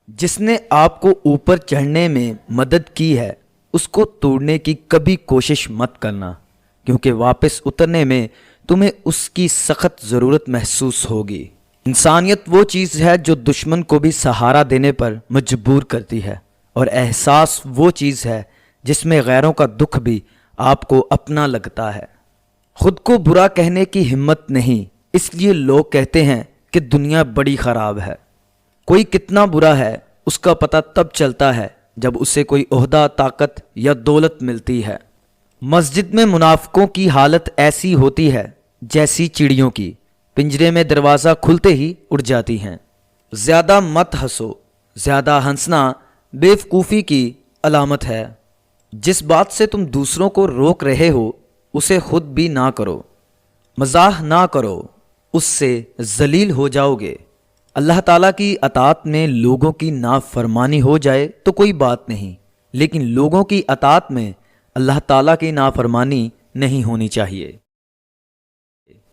جس نے آپ کو اوپر چڑھنے میں مدد کی ہے اس کو توڑنے کی کبھی کوشش مت کرنا، کیونکہ واپس اترنے میں تمہیں اس کی سخت ضرورت محسوس ہوگی۔ انسانیت وہ چیز ہے جو دشمن کو بھی سہارا دینے پر مجبور کرتی ہے، اور احساس وہ چیز ہے جس میں غیروں کا دکھ بھی آپ کو اپنا لگتا ہے۔ خود کو برا کہنے کی ہمت نہیں، اس لیے لوگ کہتے ہیں کہ دنیا بڑی خراب ہے۔ کوئی کتنا برا ہے اس کا پتہ تب چلتا ہے جب اسے کوئی عہدہ، طاقت یا دولت ملتی ہے۔ مسجد میں منافقوں کی حالت ایسی ہوتی ہے جیسی چڑیوں کی، پنجرے میں دروازہ کھلتے ہی اڑ جاتی ہیں۔ زیادہ مت ہنسو، زیادہ ہنسنا بیوقوفی کی علامت ہے۔ جس بات سے تم دوسروں کو روک رہے ہو اسے خود بھی نہ کرو۔ مزاح نہ کرو، اس سے ذلیل ہو جاؤ گے۔ اللہ تعالیٰ کی اطاعت میں لوگوں کی نافرمانی ہو جائے تو کوئی بات نہیں، لیکن لوگوں کی اطاعت میں اللہ تعالیٰ کی نافرمانی نہیں ہونی چاہیے۔